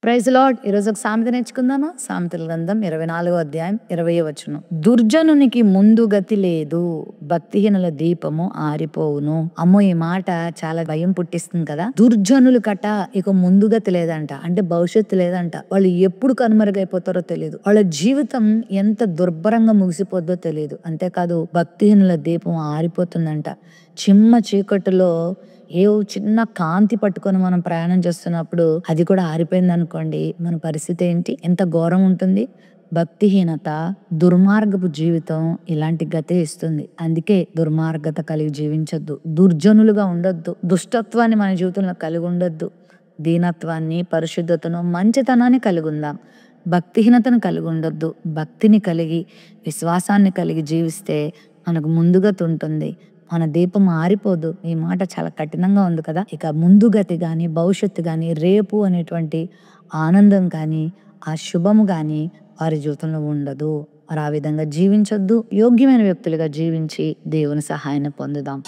Praise lord. ఈరోజు ఒక సామెత నేర్చుకుందామా? సామెతల గ్రంథం 24వ అధ్యాయం 20వ వచనం. దుర్జనునికి ముందు గతి లేదు, భక్తిహీనుల దీపము ఆరిపోవును. అమ్మో, ఈ మాట చాలా భయం పుట్టిస్తుంది కదా. దుర్జనులు కట ఇక ముందు గతి లేదంట, అంటే భవిష్యత్తు లేదంట. వాళ్ళు ఎప్పుడు కనుమరుగైపోతారో తెలియదు. వాళ్ళ జీవితం ఎంత దుర్భరంగా ముగిసిపోద్దో తెలియదు. అంతేకాదు భక్తిహీనుల దీపం ఆరిపోతుందంట. చిమ్మ చీకటిలో ఏ చిన్న కాంతి పట్టుకొని మనం ప్రయాణం చేస్తున్నప్పుడు అది కూడా ఆరిపోయింది అనుకోండి, మన పరిస్థితి ఏంటి? ఎంత ఘోరం ఉంటుంది. భక్తిహీనత, దుర్మార్గపు జీవితం ఇలాంటి గతే ఇస్తుంది. అందుకే దుర్మార్గత కలిగి జీవించొద్దు, దుర్జనులుగా ఉండొద్దు, దుష్టత్వాన్ని మన జీవితంలో కలిగి ఉండొద్దు. దీనత్వాన్ని, పరిశుద్ధతను, మంచితనాన్ని కలిగి ఉందాం. భక్తిహీనతను కలిగి ఉండొద్దు. భక్తిని కలిగి, విశ్వాసాన్ని కలిగి జీవిస్తే మనకు ముందుగతి ఉంటుంది. మన దీపం ఆరిపోదు. ఈ మాట చాలా కఠినంగా ఉంది కదా. ఇక ముందుగతి గాని, భవిష్యత్తు గాని, రేపు అనేటువంటి ఆనందం కానీ, ఆ శుభము గాని వారి జీవితంలో ఉండదు. మరి ఆ విధంగా జీవించొద్దు. యోగ్యమైన వ్యక్తులుగా జీవించి దేవుని సహాయాన్ని పొందుదాం.